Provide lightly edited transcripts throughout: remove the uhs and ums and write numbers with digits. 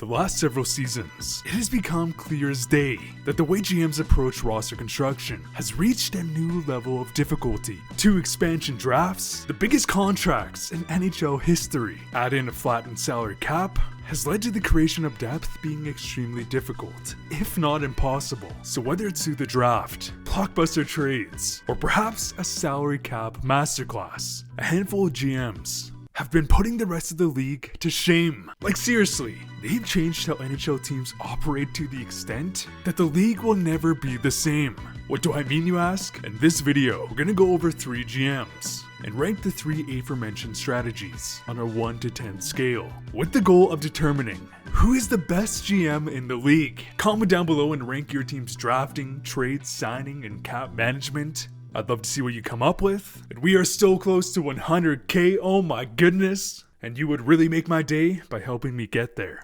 the last several seasons, it has become clear as day that the way GMs approach roster construction has reached a new level of difficulty. 2 expansion drafts, the biggest contracts in NHL history, add in a flattened salary cap, has led to the creation of depth being extremely difficult, if not impossible. So whether it's through the draft, blockbuster trades, or perhaps a salary cap masterclass, a handful of GMs have been putting the rest of the league to shame. Like seriously, they've changed how NHL teams operate to the extent that the league will never be the same. What do I mean, you ask? In this video, we're gonna go over 3 GMs and rank the 3 aforementioned strategies on a 1 to 10 scale, with the goal of determining who is the best GM in the league. Comment down below and rank your team's drafting, trade, signing, and cap management. I'd love to see what you come up with. And we are so close to 100K, oh my goodness. And you would really make my day by helping me get there.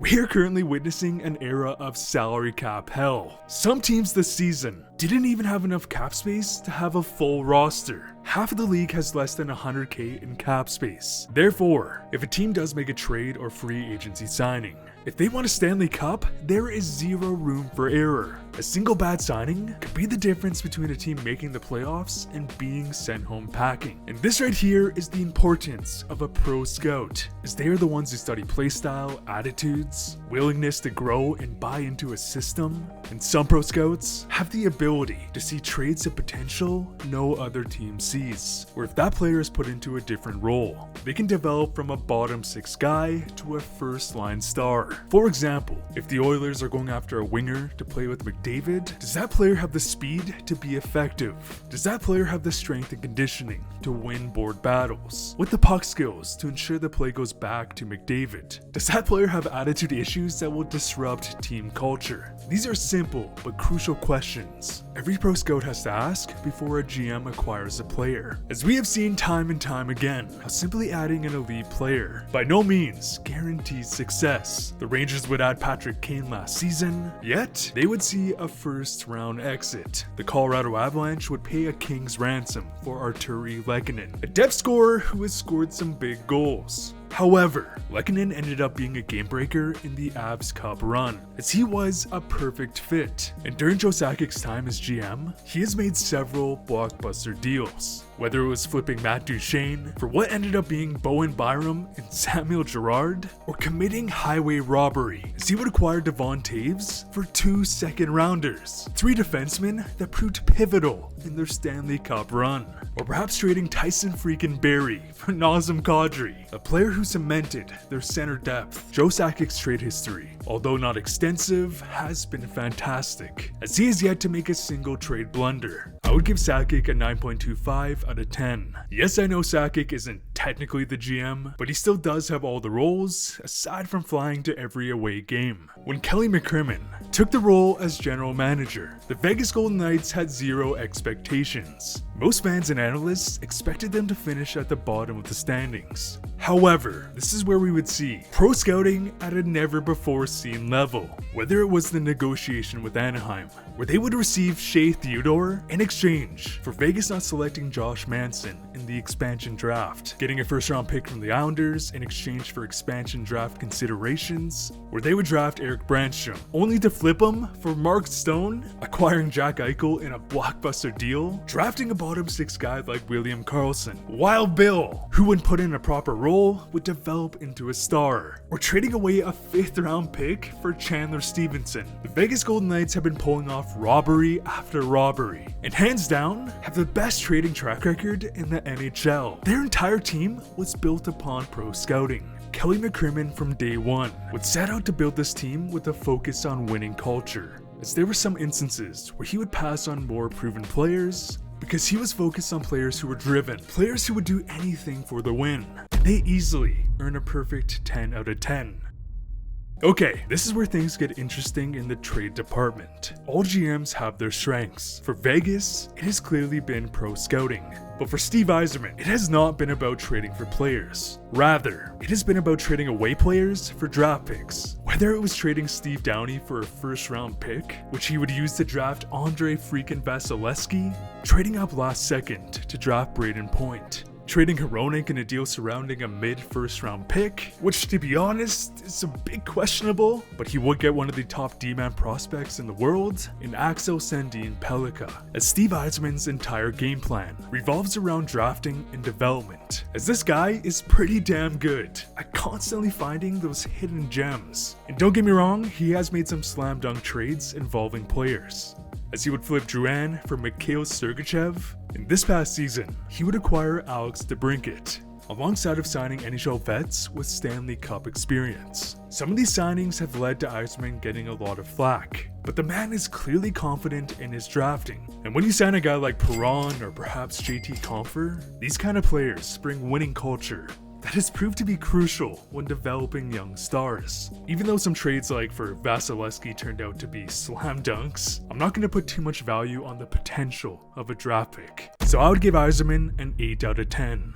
We are currently witnessing an era of salary cap hell. Some teams this season didn't even have enough cap space to have a full roster. Half of the league has less than 100K in cap space. Therefore, if a team does make a trade or free agency signing, if they want a Stanley Cup, there is zero room for error. A single bad signing could be the difference between a team making the playoffs and being sent home packing. And this right here is the importance of a pro scout, as they are the ones who study playstyle, attitudes, willingness to grow and buy into a system. And some pro scouts have the ability to see traits of potential no other team sees, or if that player is put into a different role, they can develop from a bottom 6 guy to a first line star. For example, if the Oilers are going after a winger to play with McDavid, does that player have the speed to be effective? Does that player have the strength and conditioning to win board battles? With the puck skills to ensure the play goes back to McDavid? Does that player have attitude issues that will disrupt team culture? These are simple but crucial questions every pro scout has to ask before a GM acquires a player. As we have seen time and time again, how simply adding an elite player by no means guarantees success. The Rangers would add Patrick Kane last season, yet they would see a first round exit. The Colorado Avalanche would pay a king's ransom for Arturi Lehkonen, a depth scorer who has scored some big goals. However, Lehkonen ended up being a game breaker in the Avs Cup run, as he was a perfect fit. And during Joe Sakic's time as GM, he has made several blockbuster deals. Whether it was flipping Matt Duchene for what ended up being Bowen Byram and Samuel Girard, or committing highway robbery, as he would acquire Devon Taves for 2 second-rounders, 3 defensemen that proved pivotal in their Stanley Cup run, or perhaps trading Tyson freaking Berry for Nazem Kadri, a player who cemented their center depth. Joe Sakic's trade history, although not extensive, has been fantastic, as he has yet to make a single trade blunder. I would give Sakic a 9.25 out of 10. Yes, I know Sakic isn't technically the GM, but he still does have all the roles, aside from flying to every away game. When Kelly McCrimmon took the role as general manager, the Vegas Golden Knights had zero expectations. Most fans and analysts expected them to finish at the bottom of the standings. However, this is where we would see pro scouting at a never before seen level. Whether it was the negotiation with Anaheim, where they would receive Shea Theodore in exchange for Vegas not selecting Josh Manson in the expansion draft, getting a first round pick from the Islanders in exchange for expansion draft considerations, where they would draft Eric Brandstrom only to flip him for Mark Stone, acquiring Jack Eichel in a blockbuster deal, drafting a bottom 6 guy like William Karlsson, while Bill, who when put in a proper role would develop into a star, or trading away a 5th round pick for Chandler Stevenson. The Vegas Golden Knights have been pulling off robbery after robbery, and hands down have the best trading track record in the NHL. Their entire team was built upon pro scouting. Kelly McCrimmon from day one would set out to build this team with a focus on winning culture, as there were some instances where he would pass on more proven players because he was focused on players who were driven, players who would do anything for the win. They easily earn a perfect 10 out of 10. Okay, this is where things get interesting in the trade department. All GMs have their strengths. For Vegas, it has clearly been pro scouting. But for Steve Yzerman, it has not been about trading for players. Rather, it has been about trading away players for draft picks. Whether it was trading Steve Downey for a first round pick, which he would use to draft Andre freaking Vasilevsky, trading up last second to draft Braden Point, trading Hronek in a deal surrounding a mid-first round pick, which to be honest is a bit questionable, but he would get one of the top D-man prospects in the world in Axel Sandin Pellikka, as Steve Yzerman's entire game plan revolves around drafting and development, as this guy is pretty damn good at constantly finding those hidden gems. And don't get me wrong, he has made some slam dunk trades involving players, as he would flip Drouin for Mikhail Sergachev, and this past season, he would acquire Alex DeBrincat, alongside of signing NHL vets with Stanley Cup experience. Some of these signings have led to Yzerman getting a lot of flack, but the man is clearly confident in his drafting. And when you sign a guy like Perron or perhaps JT Compher, these kind of players bring winning culture that has proved to be crucial when developing young stars. Even though some trades like for Vasilevsky turned out to be slam dunks, I'm not going to put too much value on the potential of a draft pick. So I would give Yzerman an 8 out of 10.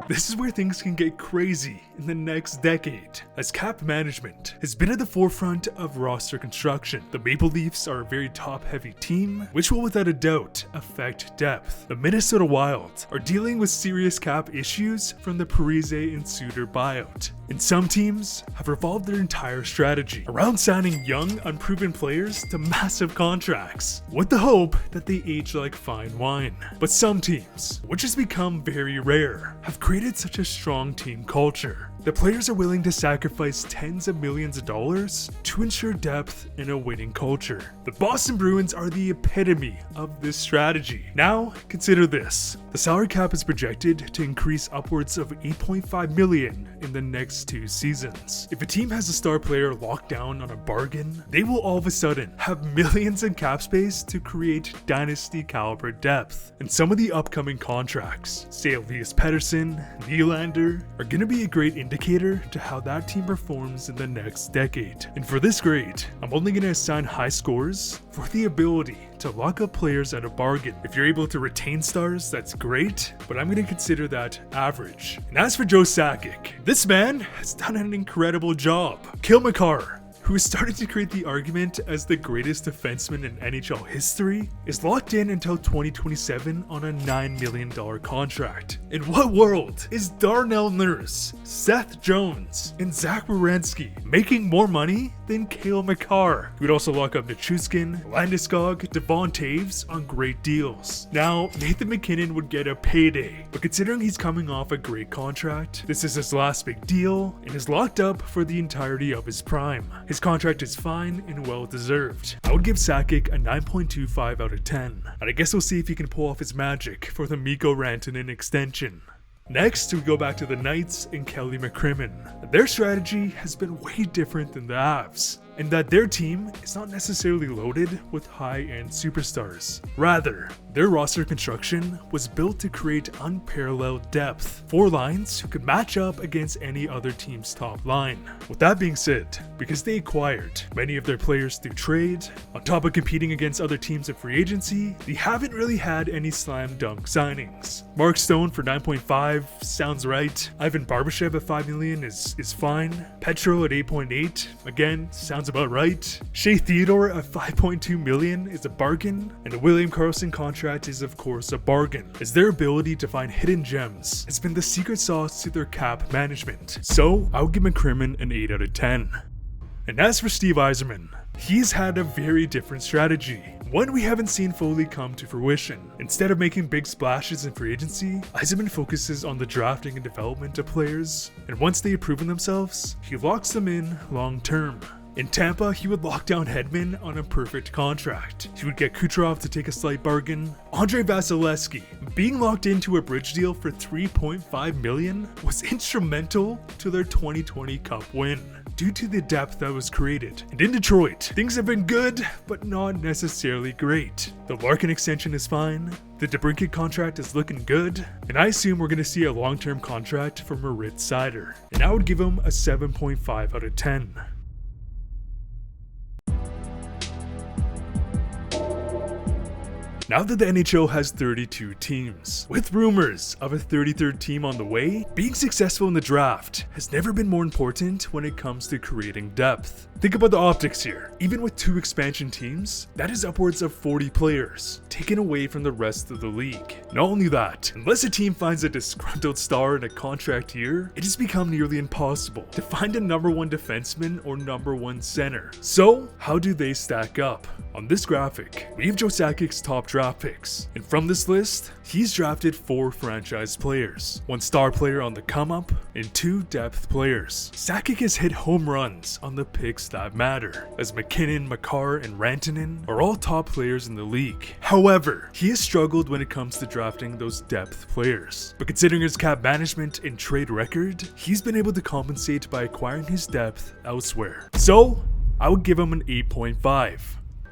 This is where things can get crazy in the next decade, as cap management has been at the forefront of roster construction. The Maple Leafs are a very top-heavy team, which will without a doubt affect depth. The Minnesota Wild are dealing with serious cap issues from the Parise and Suter buyout, and some teams have revolved their entire strategy around signing young, unproven players to massive contracts, with the hope that they age like fine wine. But some teams, which has become very rare, have created such a strong team culture. The players are willing to sacrifice tens of millions of dollars to ensure depth in a winning culture. The Boston Bruins are the epitome of this strategy. Now, consider this. The salary cap is projected to increase upwards of $8.5 million in the next 2 seasons. If a team has a star player locked down on a bargain, they will all of a sudden have millions in cap space to create dynasty caliber depth. And some of the upcoming contracts, say Elias Pettersson, Nylander, are going to be a great indicator to how that team performs in the next decade. And for this grade, I'm only going to assign high scores for the ability to lock up players at a bargain. If you're able to retain stars, that's great, but I'm going to consider that average. And as for Joe Sakic, this man has done an incredible job. Cale Makar, who is starting to create the argument as the greatest defenseman in NHL history, is locked in until 2027 on a $9 million contract. In what world is Darnell Nurse, Seth Jones, and Zach Werenski making more money than Cale Makar? He would also lock up Nichushkin, Landeskog, Devon Taves on great deals. Now, Nathan MacKinnon would get a payday, but considering he's coming off a great contract, this is his last big deal, and is locked up for the entirety of his prime. His contract is fine and well deserved. I would give Sakic a 9.25 out of 10, and I guess we'll see if he can pull off his magic for the Mikko Rantanen extension. Next, we go back to the Knights and Kelly McCrimmon. Their strategy has been way different than the Avs, in that their team is not necessarily loaded with high-end superstars. Rather, their roster construction was built to create unparalleled depth, 4 lines who could match up against any other team's top line. With that being said, because they acquired many of their players through trade, on top of competing against other teams in free agency, they haven't really had any slam dunk signings. Mark Stone for 9.5 sounds right. Ivan Barbashev at $5 million is fine. Petro at 8.8, again, sounds about right. Shea Theodore at $5.2 million is a bargain, and the William Karlsson contract is of course a bargain, as their ability to find hidden gems has been the secret sauce to their cap management. So I'll give McCrimmon an 8 out of 10. And as for Steve Yzerman, he's had a very different strategy, one we haven't seen fully come to fruition. Instead of making big splashes in free agency, Yzerman focuses on the drafting and development of players, and once they have proven themselves, he locks them in long term. In Tampa, he would lock down Hedman on a perfect contract. He would get Kucherov to take a slight bargain. Andrei Vasilevsky, being locked into a bridge deal for $3.5 million, was instrumental to their 2020 Cup win, due to the depth that was created. And in Detroit, things have been good, but not necessarily great. The Larkin extension is fine, the DeBrincat contract is looking good, and I assume we're going to see a long-term contract for Moritz Seider, and I would give him a 7.5 out of 10. Now that the NHL has 32 teams, with rumors of a 33rd team on the way, being successful in the draft has never been more important when it comes to creating depth. Think about the optics here. Even with 2 expansion teams, that is upwards of 40 players, taken away from the rest of the league. Not only that, unless a team finds a disgruntled star in a contract year, it has become nearly impossible to find a number 1 defenseman or number 1 center. So, how do they stack up? On this graphic, we have Joe Sakic's top draft picks, and from this list, he's drafted 4 franchise players, 1 star player on the come up, and 2 depth players. Sakic has hit home runs on the picks that matter, as McKinnon, Makar, and Rantanen are all top players in the league. However, he has struggled when it comes to drafting those depth players. But considering his cap management and trade record, he's been able to compensate by acquiring his depth elsewhere. So, I would give him an 8.5.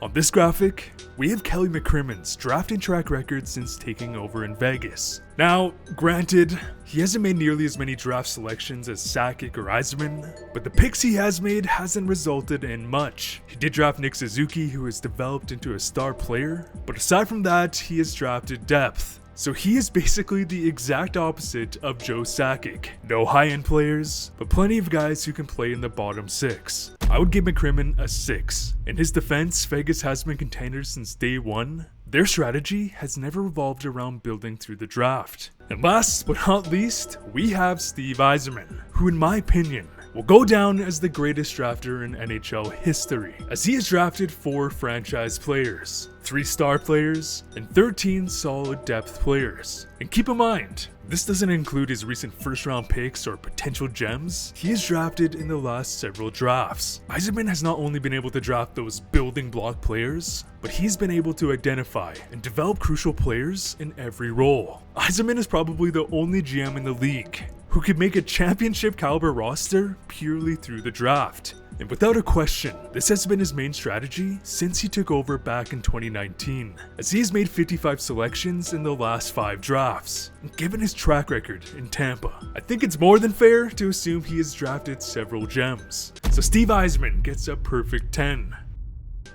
On this graphic, we have Kelly McCrimmon's drafting track record since taking over in Vegas. Now, granted, he hasn't made nearly as many draft selections as Sakic or Yzerman, but the picks he has made hasn't resulted in much. He did draft Nick Suzuki, who has developed into a star player, but aside from that, he has drafted depth. So he is basically the exact opposite of Joe Sakic. No high-end players, but plenty of guys who can play in the bottom 6. I would give McCrimmon a 6. In his defense, Vegas has been contenders since day 1. Their strategy has never revolved around building through the draft. And last but not least, we have Steve Yzerman, who in my opinion will go down as the greatest drafter in NHL history, as he has drafted 4 franchise players, 3 star players, and 13 solid depth players. And keep in mind, this doesn't include his recent first round picks or potential gems he has drafted in the last several drafts. Yzerman has not only been able to draft those building block players, but he's been able to identify and develop crucial players in every role. Yzerman is probably the only GM in the league who could make a championship caliber roster purely through the draft. And without a question, this has been his main strategy since he took over back in 2019, as he has made 55 selections in the last 5 drafts. And given his track record in Tampa, I think it's more than fair to assume he has drafted several gems. So Steve Yzerman gets a perfect 10.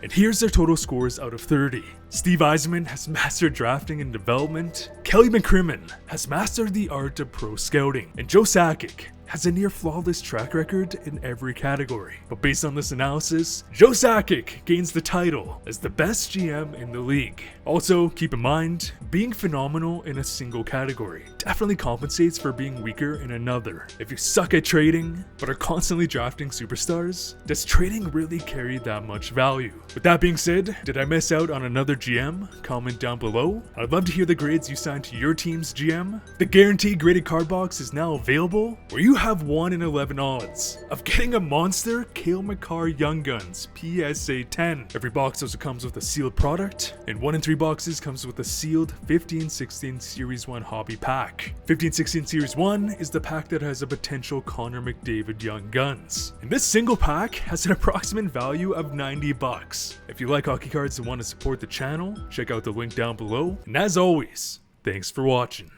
And here's their total scores out of 30. Steve Yzerman has mastered drafting and development, Kelly McCrimmon has mastered the art of pro scouting, and Joe Sakic has a near flawless track record in every category. But based on this analysis, Joe Sakic gains the title as the best GM in the league. Also, keep in mind, being phenomenal in a single category definitely compensates for being weaker in another. If you suck at trading, but are constantly drafting superstars, does trading really carry that much value? With that being said, did I miss out on another GM? Comment down below. I'd love to hear the grades you signed to your team's GM. The guaranteed graded card box is now available, where you have 1 in 11 odds of getting a monster Cale Makar Young Guns PSA 10. Every box also comes with a sealed product, and 1 in 3 boxes comes with a sealed 15-16 Series 1 hobby pack. 15-16 Series 1 is the pack that has a potential Connor McDavid Young Guns. And this single pack has an approximate value of $90. If you like hockey cards and want to support the channel, check out the link down below. And as always, thanks for watching.